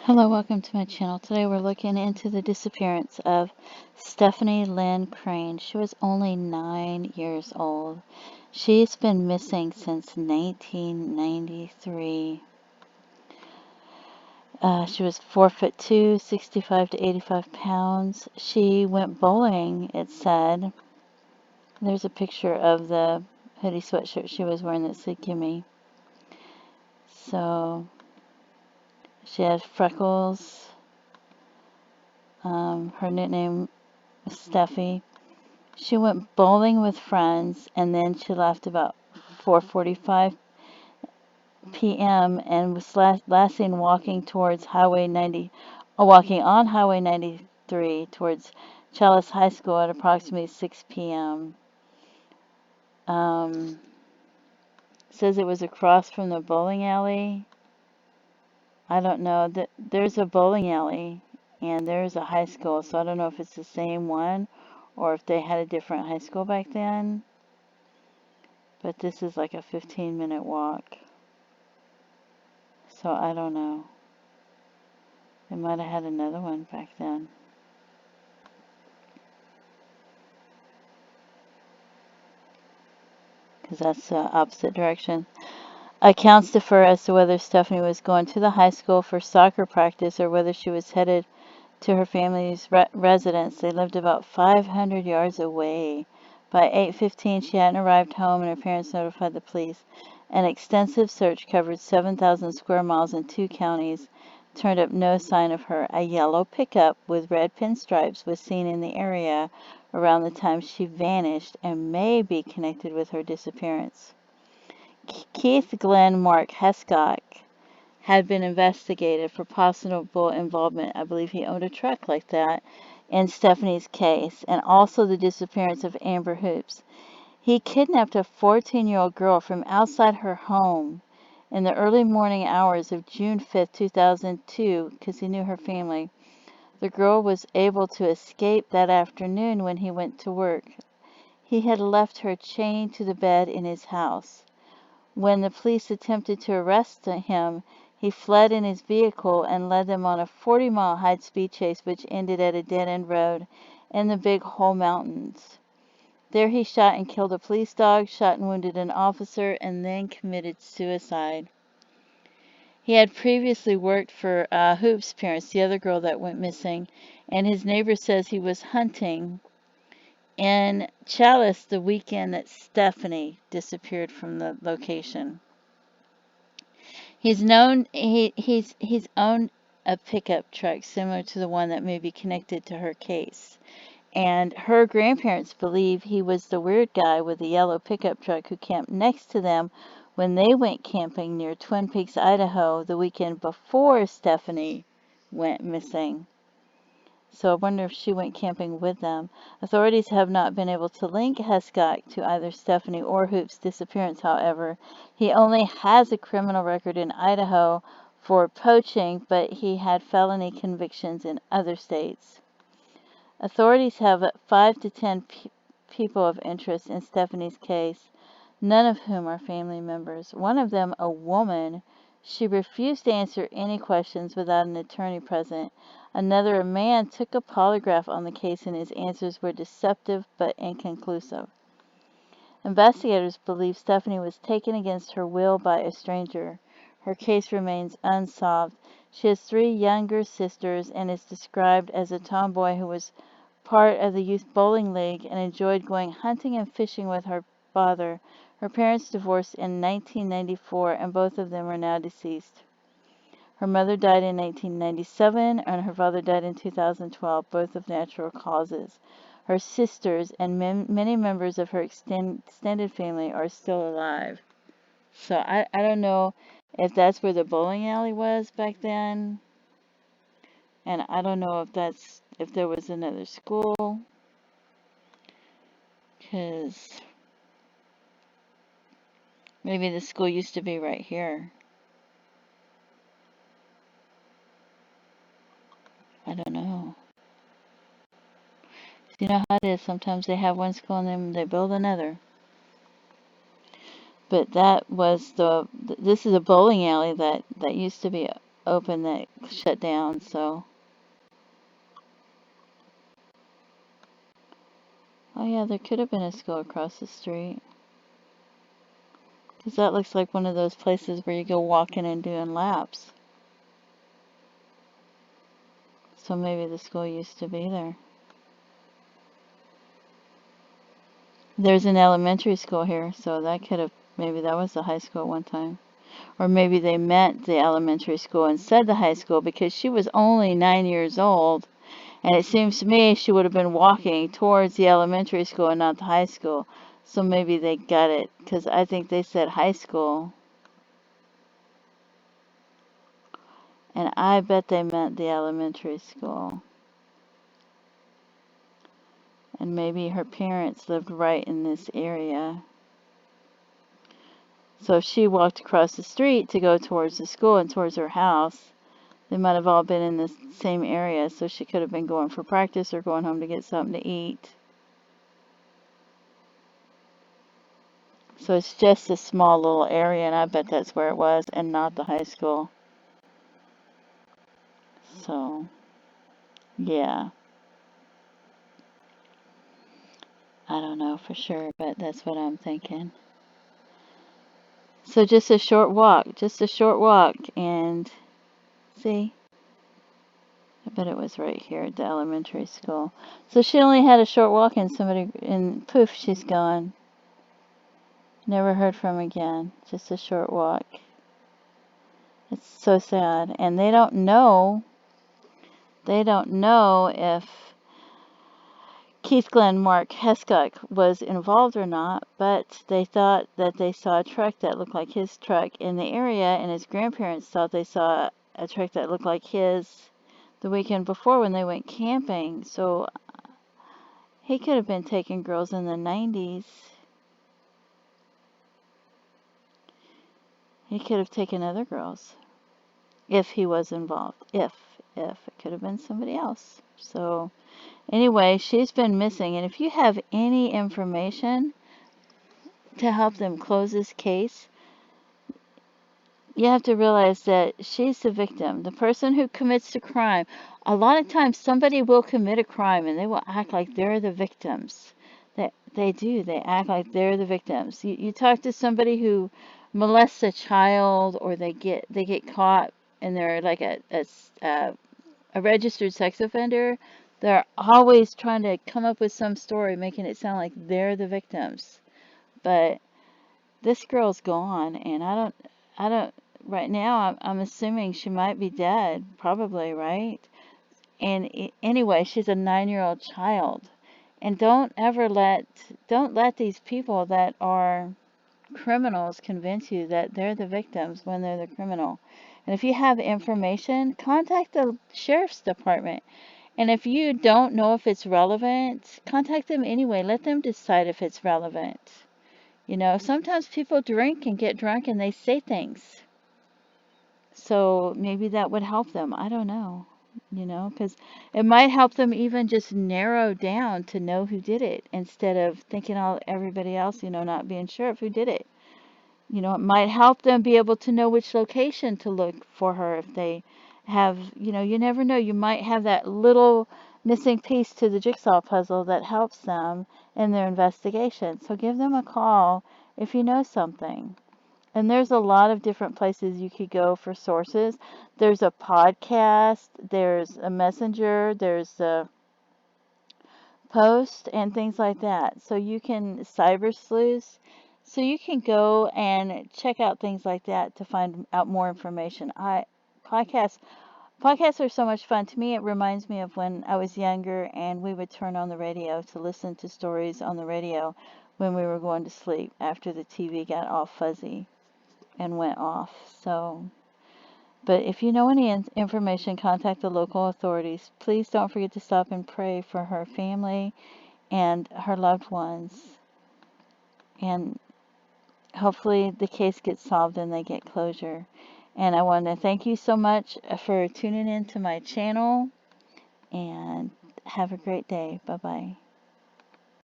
Hello, welcome to my channel. Today we're looking into the disappearance of Stephanie Lynn Crane. She was only 9 years old. She's been missing since 1993. She was 4'2", 65 to 85 pounds. She went bowling, it said. There's a picture of the hoodie sweatshirt she was wearing that said "Gimme." So, she had freckles. Her nickname was Steffi. She went bowling with friends, and then she left about 4:45 p.m. and was last seen walking towards walking on Highway 93 towards Challis High School at approximately 6 p.m. Says it was across from the bowling alley. I don't know. There's a bowling alley and there's a high school, so I don't know if it's the same one or if they had a different high school back then. But this is like a 15-minute walk. So I don't know. They might have had another one back then. Because that's the opposite direction. Accounts differ as to whether Stephanie was going to the high school for soccer practice or whether she was headed to her family's residence. They lived about 500 yards away. By 8:15, she hadn't arrived home and her parents notified the police. An extensive search covered 7,000 square miles in 2 counties turned up no sign of her. A yellow pickup with red pinstripes was seen in the area around the time she vanished and may be connected with her disappearance. Keith Glenn Mark Hescock had been investigated for possible involvement. I believe he owned a truck like that in Stephanie's case, and also the disappearance of Amber Hoops. He kidnapped a 14-year-old girl from outside her home in the early morning hours of June 5, 2002, because he knew her family. The girl was able to escape that afternoon when he went to work. He had left her chained to the bed in his house. When the police attempted to arrest him, he fled in his vehicle and led them on a 40-mile high-speed chase which ended at a dead-end road in the Big Hole Mountains. There he shot and killed a police dog, shot and wounded an officer, and then committed suicide. He had previously worked for Hoop's parents, the other girl that went missing, and his neighbor says he was hunting in Challis the weekend that Stephanie disappeared from the location. He's owned a pickup truck similar to the one that may be connected to her case. And her grandparents believe he was the weird guy with the yellow pickup truck who camped next to them when they went camping near Twin Peaks, Idaho, the weekend before Stephanie went missing. So I wonder if she went camping with them. Authorities have not been able to link Hescock to either Stephanie or Hoop's disappearance, however. He only has a criminal record in Idaho for poaching, but he had felony convictions in other states. Authorities have 5 to 10 people of interest in Stephanie's case, none of whom are family members. One of them, a woman, she refused to answer any questions without an attorney present. Another, a man, took a polygraph on the case and his answers were deceptive but inconclusive. Investigators believe Stephanie was taken against her will by a stranger. Her case remains unsolved. She has 3 younger sisters and is described as a tomboy who was part of the youth bowling league and enjoyed going hunting and fishing with her father. Her parents divorced in 1994 and both of them are now deceased. Her mother died in 1997 and her father died in 2012, both of natural causes. Her sisters and many members of her extended family are still alive. So I don't know if that's where the bowling alley was back then. And I don't know if there was another school. Because maybe the school used to be right here. I don't know. You know how it is. Sometimes they have one school and then they build another. But that was this is a bowling alley that used to be open that shut down, so. Oh yeah, there could have been a school across the street. Because that looks like one of those places where you go walking and doing laps. So maybe the school used to be there. There's an elementary school here, so that could have, maybe that was the high school at one time. Or maybe they meant the elementary school and said the high school because she was only 9 years old. And it seems to me she would have been walking towards the elementary school and not the high school. So maybe they got it, because I think they said high school. And I bet they meant the elementary school. And maybe her parents lived right in this area. So if she walked across the street to go towards the school and towards her house, they might have all been in the same area. So she could have been going for practice or going home to get something to eat. So it's just a small little area, and I bet that's where it was, and not the high school. So, yeah. I don't know for sure, but that's what I'm thinking. So just a short walk, and see, I bet it was right here at the elementary school. So she only had a short walk, and poof, she's gone. Never heard from again. Just a short walk. It's so sad, and they don't know if Keith Glenn Mark Hescock was involved or not, but they thought that they saw a truck that looked like his truck in the area, and his grandparents thought they saw a truck that looked like his the weekend before when they went camping. So he could have been taking girls in the 90s. He could have taken other girls if he was involved. If it could have been somebody else. So anyway, she's been missing, and if you have any information to help them close this case, you have to realize that she's the victim, the person who commits the crime. A lot of times somebody will commit a crime and they will act like they're the victims. They do. They act like they're the victims. You talk to somebody who molests a child, or they get caught and they're like a registered sex offender. They're always trying to come up with some story making it sound like they're the victims. But this girl's gone, and I don't, right now, I'm assuming she might be dead, probably, right? And anyway, she's a 9-year-old child. And don't let these people that are criminals convince you that they're the victims when they're the criminal. And if you have information, contact the sheriff's department. And if you don't know if it's relevant, contact them anyway. Let them decide if it's relevant. You know, sometimes people drink and get drunk and they say things. So maybe that would help them. I don't know, because it might help them even just narrow down to know who did it instead of thinking everybody else, not being sure of who did it. It might help them be able to know which location to look for her if they have, you never know. You might have that little missing piece to the jigsaw puzzle that helps them in their investigation. So give them a call if you know something. And there's a lot of different places you could go for sources. There's a podcast, there's a messenger, there's a post, and things like that. So you can cyber sleuth. So you can go and check out things like that to find out more information. Podcasts podcasts are so much fun. To me, it reminds me of when I was younger and we would turn on the radio to listen to stories on the radio when we were going to sleep after the TV got all fuzzy and went off. So, but if you know any information, contact the local authorities. Please don't forget to stop and pray for her family and her loved ones. And hopefully the case gets solved and they get closure. And I want to thank you so much for tuning in to my channel, and have a great day. Bye-bye.